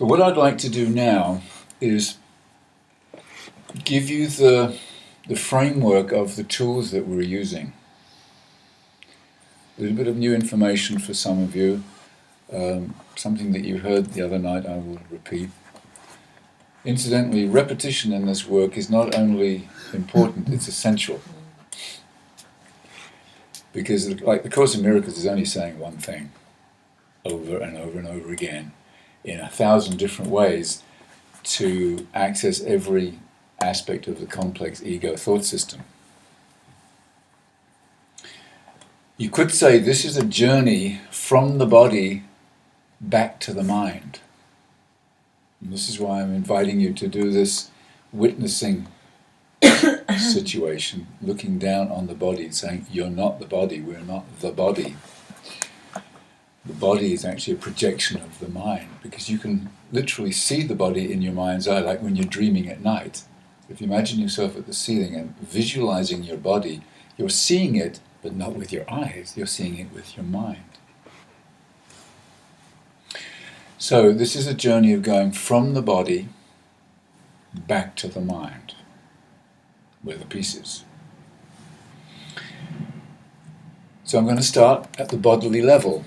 So what I'd like to do now is give you the framework of the tools that we're using. A little bit of new information for some of you, something that you heard the other night I will repeat. Incidentally, repetition in this work is not only important, it's essential. Because like the Course in Miracles is only saying one thing over and over and over again in 1,000 different ways to access every aspect of the complex ego thought system. You could say this is a journey from the body back to the mind. And this is why I'm inviting you to do this witnessing situation, looking down on the body, saying, you're not the body, we're not the body. The body is actually a projection of the mind, because you can literally see the body in your mind's eye, like when you're dreaming at night. If you imagine yourself at the ceiling and visualizing your body, you're seeing it, but not with your eyes, you're seeing it with your mind. So this is a journey of going from the body back to the mind, where the peace is. So I'm going to start at the bodily level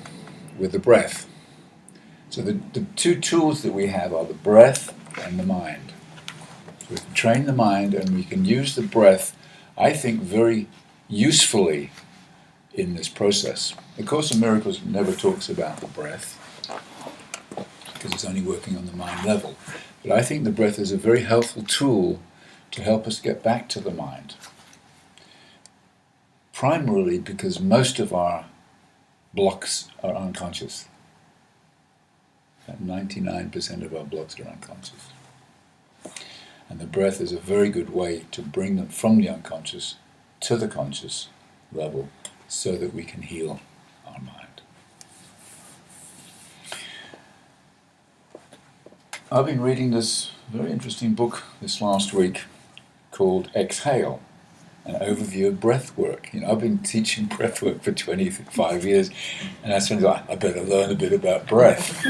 with the breath. So the two tools that we have are the breath and the mind. So we can train the mind and we can use the breath, I think, very usefully in this process. The Course in Miracles never talks about the breath, because it's only working on the mind level. But I think the breath is a very helpful tool to help us get back to the mind. Primarily because most of our blocks are unconscious. About 99% of our blocks are unconscious. And the breath is a very good way to bring them from the unconscious to the conscious level so that we can heal our mind. I've been reading this very interesting book this last week called Exhale, an overview of breath work. You know, I've been teaching breath work for 25 years, and I suddenly thought, I better learn a bit about breath.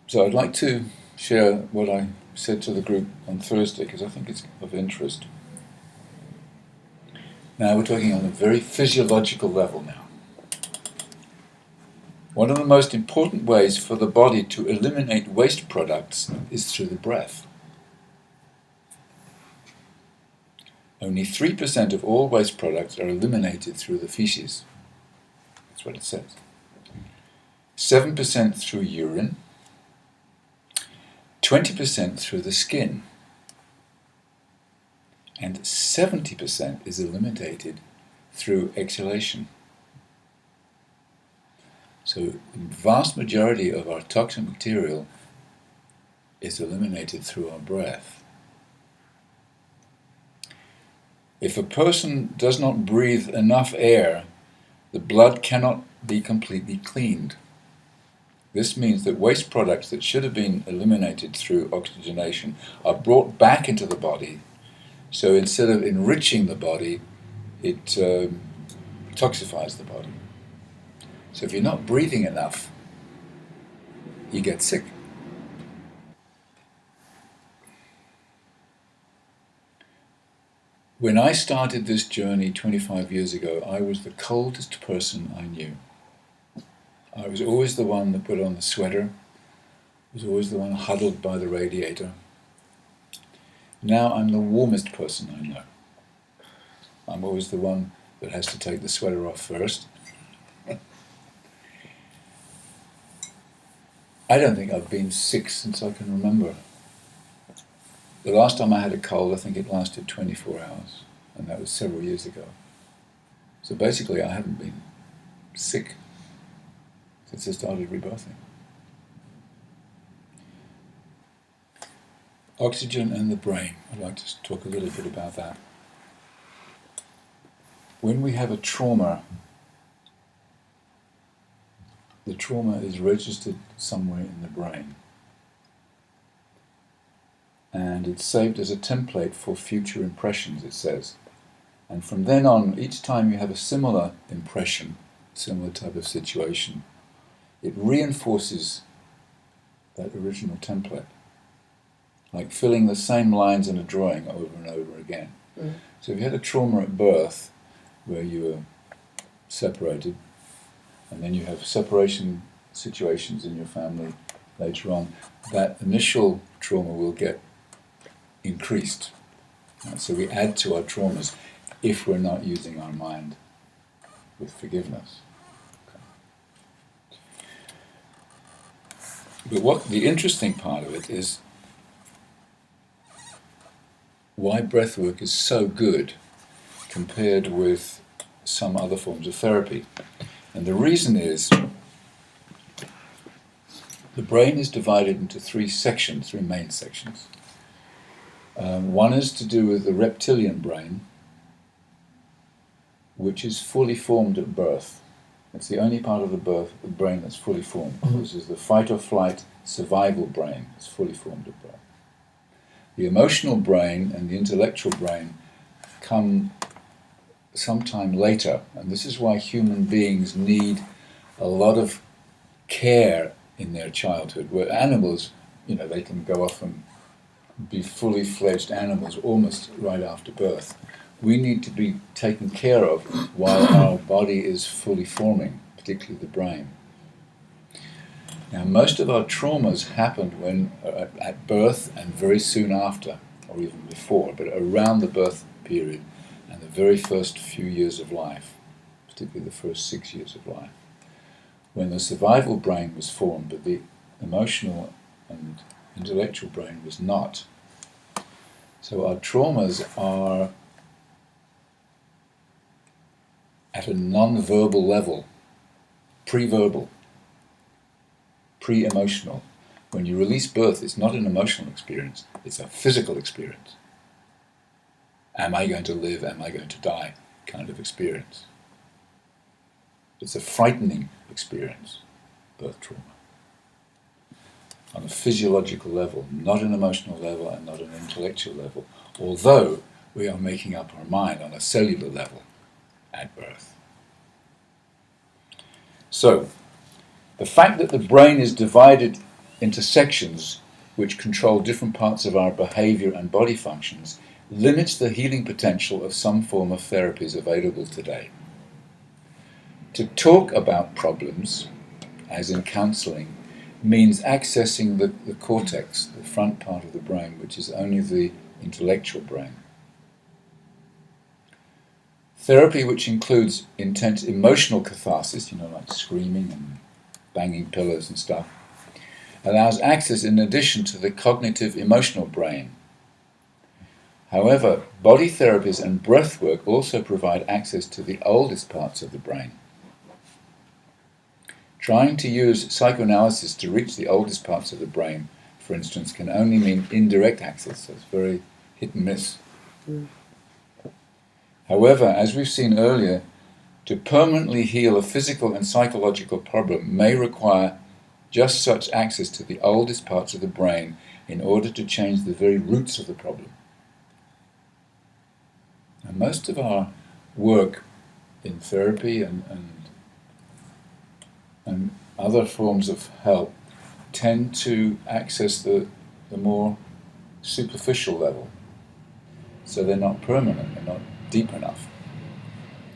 So I'd like to share what I said to the group on Thursday, because I think it's of interest. Now we're talking on a very physiological level now. One of the most important ways for the body to eliminate waste products is through the breath. Only 3% of all waste products are eliminated through the feces. That's what it says. 7% through urine, 20% through the skin, and 70% is eliminated through exhalation. So the vast majority of our toxic material is eliminated through our breath. If a person does not breathe enough air, the blood cannot be completely cleaned. This means that waste products that should have been eliminated through oxygenation are brought back into the body. So instead of enriching the body, it toxifies the body. So if you're not breathing enough, you get sick. When I started this journey 25 years ago, I was the coldest person I knew. I was always the one that put on the sweater, was always the one huddled by the radiator. Now I'm the warmest person I know. I'm always the one that has to take the sweater off first. I don't think I've been sick since I can remember. The last time I had a cold, I think it lasted 24 hours, and that was several years ago. So basically I haven't been sick since I started rebirthing. Oxygen and the brain. I'd like to talk a little bit about that. When we have a trauma, the trauma is registered somewhere in the brain. And it's saved as a template for future impressions, it says. And from then on, each time you have a similar impression, similar type of situation, it reinforces that original template, like filling the same lines in a drawing over and over again. So if you had a trauma at birth where you were separated, and then you have separation situations in your family later on, that initial trauma will get increased. So we add to our traumas if we're not using our mind with forgiveness. But what the interesting part of it is why breathwork is so good compared with some other forms of therapy. And the reason is the brain is divided into three main sections. One is to do with the reptilian brain, which is fully formed at birth. It's the only part of the brain that's fully formed. This is the fight or flight survival brain. It's fully formed at birth. The emotional brain and the intellectual brain come sometime later, and this is why human beings need a lot of care in their childhood, where animals, they can go off and be fully fledged animals almost right after birth. We need to be taken care of while our body is fully forming, particularly the brain. Now, most of our traumas happened when at birth and very soon after, or even before, but around the birth period and the very first few years of life, particularly the first 6 years of life, when the survival brain was formed, but the emotional and intellectual brain was not. So our traumas are at a non-verbal level, pre-verbal, pre-emotional. When you release birth, it's not an emotional experience, it's a physical experience. Am I going to live, am I going to die kind of experience. It's a frightening experience, birth trauma. On a physiological level, not an emotional level and not an intellectual level, although we are making up our mind on a cellular level at birth. So, the fact that the brain is divided into sections which control different parts of our behavior and body functions limits the healing potential of some form of therapies available today. To talk about problems, as in counseling, means accessing the cortex, the front part of the brain, which is only the intellectual brain. Therapy, which includes intense emotional catharsis, like screaming and banging pillows and stuff, allows access in addition to the cognitive emotional brain. However, body therapies and breathwork also provide access to the oldest parts of the brain. Trying to use psychoanalysis to reach the oldest parts of the brain, for instance, can only mean indirect access, so it's very hit and miss. However, as we've seen earlier, to permanently heal a physical and psychological problem may require just such access to the oldest parts of the brain in order to change the very roots of the problem. And most of our work in therapy and other forms of help tend to access the more superficial level. So they're not permanent, they're not deep enough.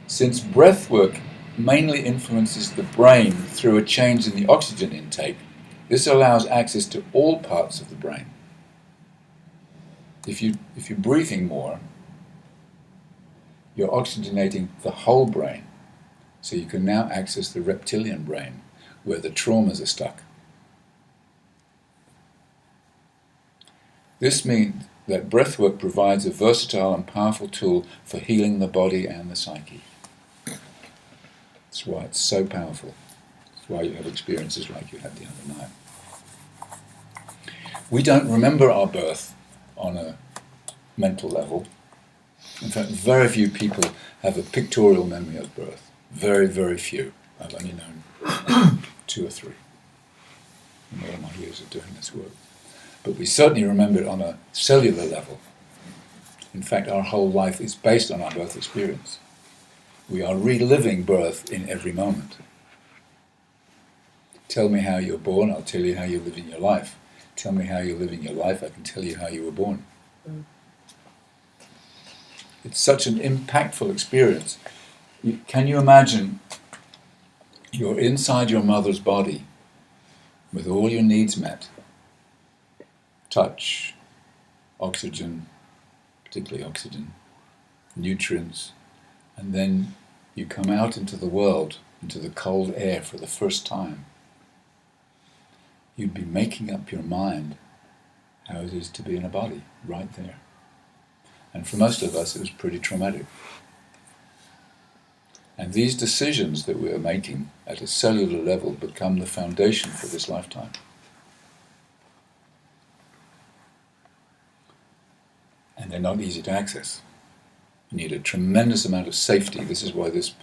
Since breathwork mainly influences the brain through a change in the oxygen intake, this allows access to all parts of the brain. If you're breathing more, you're oxygenating the whole brain. So you can now access the reptilian brain, where the traumas are stuck. This means that breathwork provides a versatile and powerful tool for healing the body and the psyche. That's why it's so powerful. That's why you have experiences like you had the other night. We don't remember our birth on a mental level. In fact, very few people have a pictorial memory of birth. Very, very few. I've only known 2 or 3 in all my years of doing this work. But we certainly remember it on a cellular level. In fact, our whole life is based on our birth experience. We are reliving birth in every moment. Tell me how you were born, I'll tell you how you're living your life. Tell me how you're living your life, I can tell you how you were born. It's such an impactful experience. Can you imagine you're inside your mother's body with all your needs met? Touch, oxygen, particularly oxygen, nutrients, and then you come out into the world, into the cold air for the first time. You'd be making up your mind how it is to be in a body, right there. And for most of us, it was pretty traumatic. And these decisions that we are making at a cellular level become the foundation for this lifetime. And they're not easy to access. You need a tremendous amount of safety. This is why this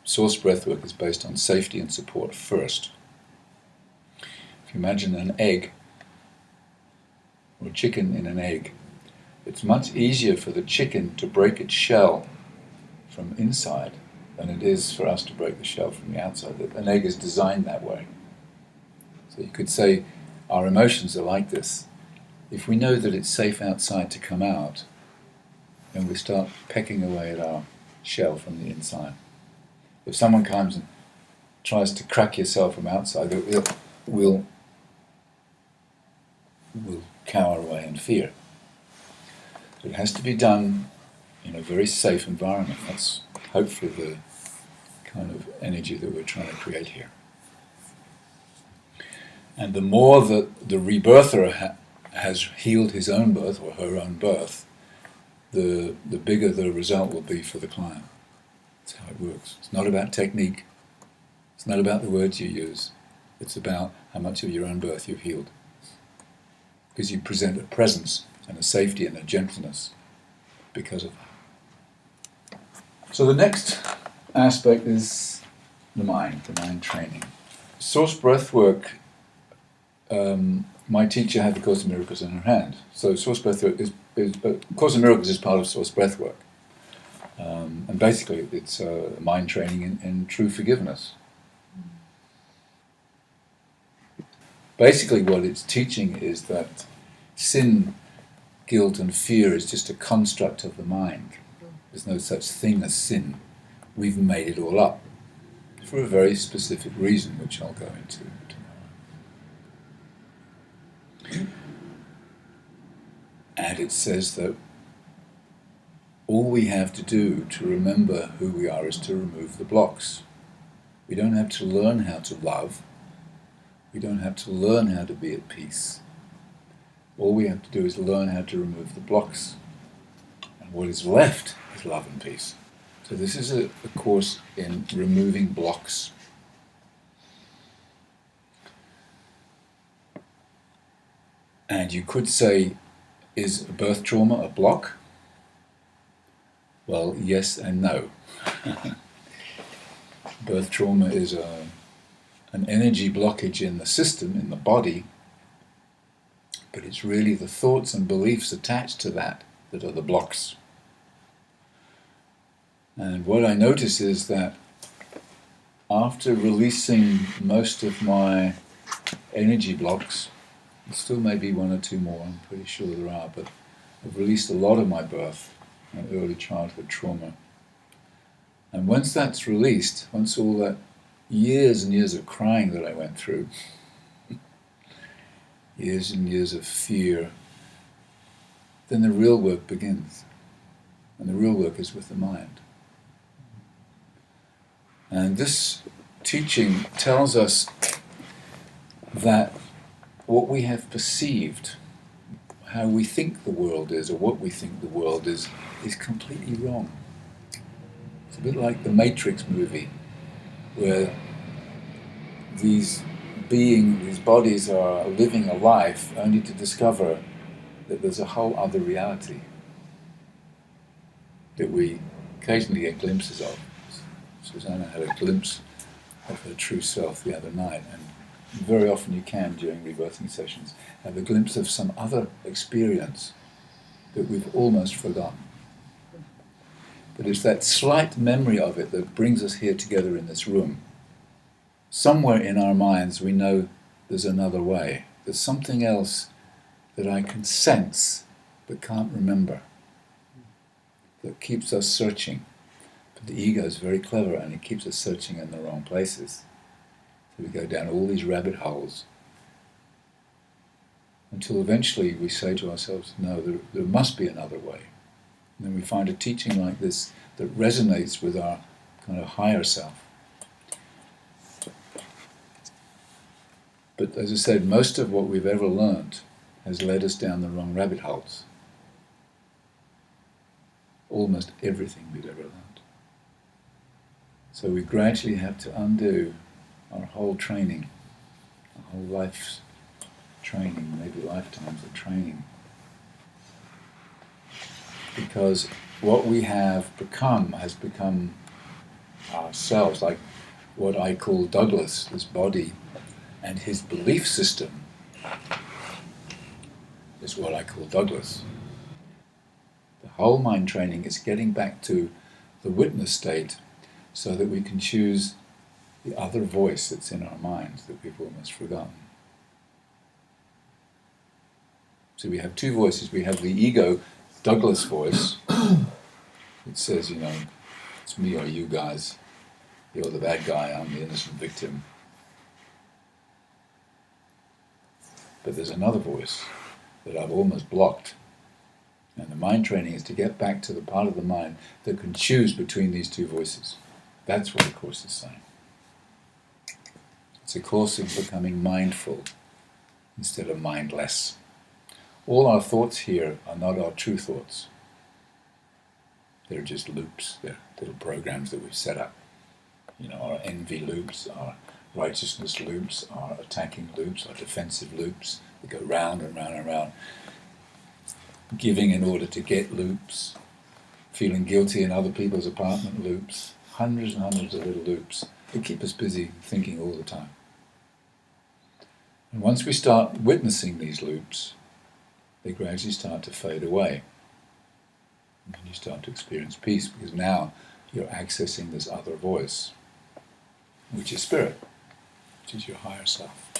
Source Breathwork is based on safety and support first. If you imagine an egg, or chicken in an egg, it's much easier for the chicken to break its shell from inside than it is for us to break the shell from the outside. An egg is designed that way. So you could say our emotions are like this. If we know that it's safe outside to come out, then we start pecking away at our shell from the inside. If someone comes and tries to crack your shell from outside, we'll cower away in fear. It has to be done in a very safe environment. That's hopefully the kind of energy that we're trying to create here. And the more that the rebirther has healed his own birth or her own birth, the bigger the result will be for the client. That's how it works. It's not about technique. It's not about the words you use. It's about how much of your own birth you've healed. Because you present a presence and a safety and a gentleness because of that. So the next aspect is the mind training. Source Breathwork, my teacher had the Course in Miracles in her hand. So Source Breathwork Course in Miracles is part of Source Breathwork. And basically it's mind training in true forgiveness. Basically what it's teaching is that sin, guilt and fear is just a construct of the mind. There's no such thing as sin. We've made it all up for a very specific reason, which I'll go into tomorrow. And it says that all we have to do to remember who we are is to remove the blocks. We don't have to learn how to love. We don't have to learn how to be at peace. All we have to do is learn how to remove the blocks. And what is left is love and peace. So this is a course in removing blocks. And you could say, is birth trauma a block? Well, yes and no. Birth trauma is an energy blockage in the system, in the body, but it's really the thoughts and beliefs attached to that are the blocks. And what I notice is that after releasing most of my energy blocks, there still may be one or two more, I'm pretty sure there are, but I've released a lot of my birth and early childhood trauma. And once that's released, once all that years and years of crying that I went through, years and years of fear, then the real work begins. And the real work is with the mind. And this teaching tells us that what we have perceived, how we think the world is, or what we think the world is completely wrong. It's a bit like the Matrix movie, where these bodies are living a life only to discover that there's a whole other reality that we occasionally get glimpses of. Susanna had a glimpse of her true self the other night, and very often you can, during rebirthing sessions, have a glimpse of some other experience that we've almost forgotten. But it's that slight memory of it that brings us here together in this room. somewhere in our minds we know there's another way. There's something else that I can sense but can't remember, that keeps us searching. But the ego is very clever and it keeps us searching in the wrong places. So we go down all these rabbit holes until eventually we say to ourselves, no, there must be another way. And then we find a teaching like this that resonates with our kind of higher self. But as I said, most of what we've ever learned has led us down the wrong rabbit holes. Almost everything we've ever learned. So we gradually have to undo our whole training, our whole life's training, maybe lifetimes of training. Because what we have become has become ourselves, like what I call Douglas, this body, and his belief system is what I call Douglas. The whole mind training is getting back to the witness state so that we can choose the other voice that's in our minds that we've almost forgotten. So we have two voices. We have the ego, Douglas voice. It says, you know, it's me or you guys. You're the bad guy, I'm the innocent victim. But there's another voice that I've almost blocked. And the mind training is to get back to the part of the mind that can choose between these two voices. That's what the Course is saying. It's a course of becoming mindful instead of mindless. All our thoughts here are not our true thoughts. They're just loops. They're little programs that we've set up. You know, our envy loops, our righteousness loops, our attacking loops, our defensive loops. They go round and round and round. Giving in order to get loops. Feeling guilty in other people's apartment loops. Hundreds and hundreds of little loops. They keep us busy thinking all the time. And once we start witnessing these loops, they gradually start to fade away. And then you start to experience peace, because now you're accessing this other voice, which is spirit, which is your higher self.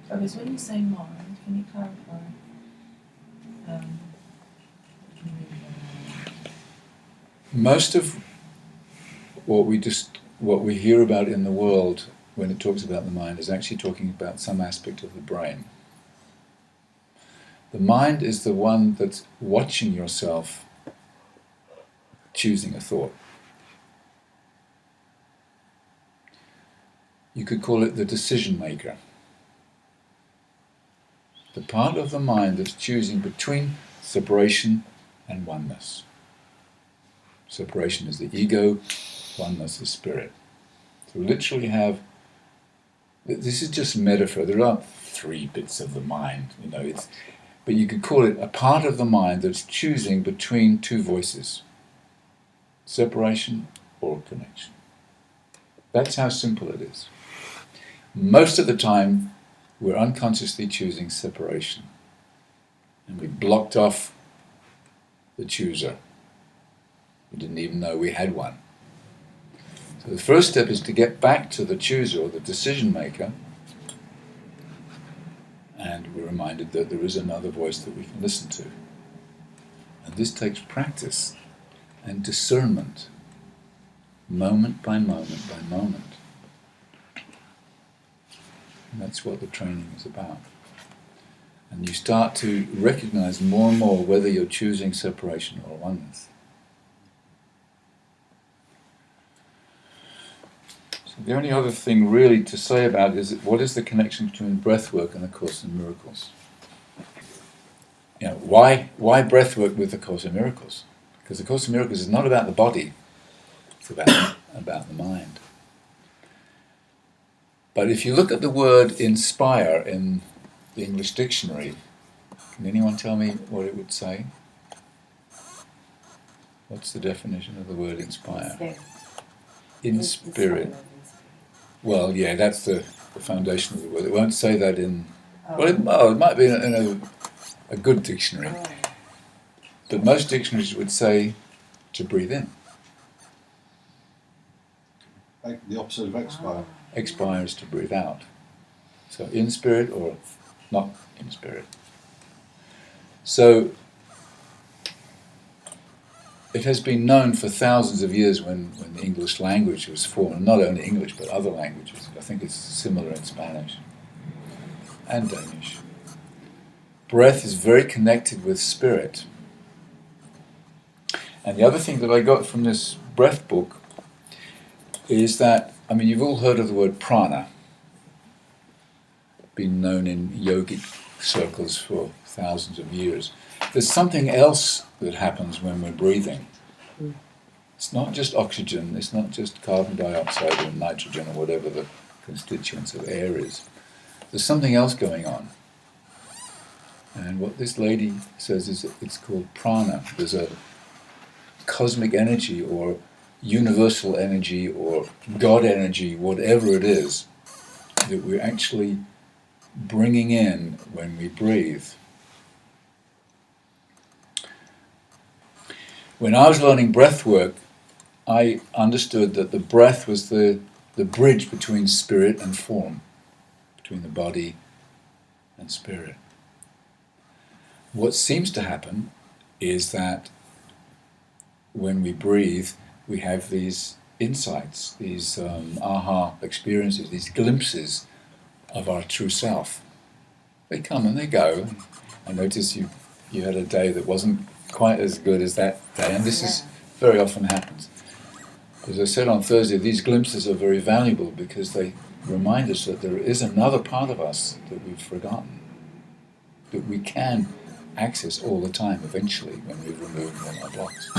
So when you say mind, can you clarify? What do you mean by that? Most of what we hear about in the world when it talks about the mind is actually talking about some aspect of the brain. The mind is the one that's watching yourself choosing a thought. You could call it the decision maker. The part of the mind that's choosing between separation and oneness. Separation is the ego, oneness is spirit. So we literally have, this is just a metaphor, there aren't three bits of the mind, you know, but you could call it a part of the mind that's choosing between two voices, separation or connection. That's how simple it is. Most of the time, we're unconsciously choosing separation, and we blocked off the chooser. We didn't even know we had one. So the first step is to get back to the chooser or the decision maker, and we're reminded that there is another voice that we can listen to. And this takes practice and discernment, moment by moment by moment. And that's what the training is about. And you start to recognize more and more whether you're choosing separation or oneness. So the only other thing really to say about it is what is the connection between breathwork and the Course in Miracles? You know, why breathwork with the Course in Miracles? Because the Course in Miracles is not about the body, it's about the mind. But if you look at the word inspire in the English dictionary, can anyone tell me what it would say? What's the definition of the word inspire? In spirit. Well, yeah, that's the foundation of the word. It won't say that in... Well, it might be in a good dictionary. But most dictionaries would say to breathe in. The opposite of expire. Expire is to breathe out. So in spirit or not in spirit. So it has been known for thousands of years when the English language was formed, not only English but other languages. I think it's similar in Spanish and Danish. Breath is very connected with spirit. And the other thing that I got from this breath book is that, I mean, you've all heard of the word prana, been known in yogic circles for thousands of years. There's something else that happens when we're breathing. It's not just oxygen, it's not just carbon dioxide or nitrogen or whatever the constituents of air is. There's something else going on. And what this lady says is that it's called prana. There's a cosmic energy or universal energy or God energy, whatever it is, that we're actually bringing in when we breathe. When I was learning breath work, I understood that the breath was the bridge between spirit and form, between the body and spirit. What seems to happen is that when we breathe, we have these insights, these aha experiences, these glimpses of our true self. They come and they go. I notice you had a day that wasn't quite as good as that day, and this is very often happens. As I said on Thursday, these glimpses are very valuable because they remind us that there is another part of us that we've forgotten, that we can access all the time eventually when we've removed all our blocks.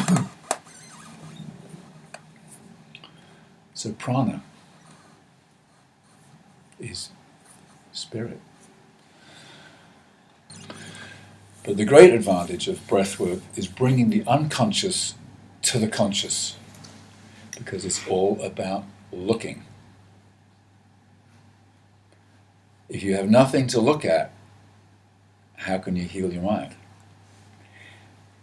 So prana is spirit. But the great advantage of breath work is bringing the unconscious to the conscious, because it's all about looking. If you have nothing to look at, how can you heal your mind?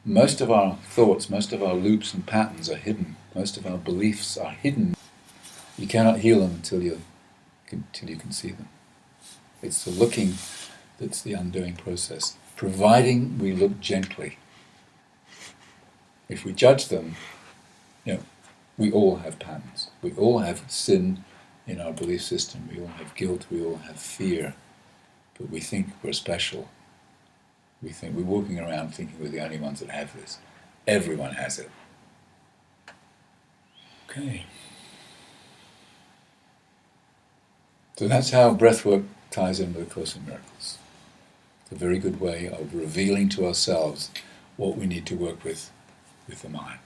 Most of our thoughts, most of our loops and patterns are hidden. Most of our beliefs are hidden. You cannot heal them until you can see them. It's the looking that's the undoing process, providing we look gently. If we judge them, we all have patterns. We all have sin in our belief system. We all have guilt. We all have fear. But we think we're special. We think we're walking around thinking we're the only ones that have this. Everyone has it. Okay. So that's how breathwork ties in with A Course in Miracles. It's a very good way of revealing to ourselves what we need to work with the mind.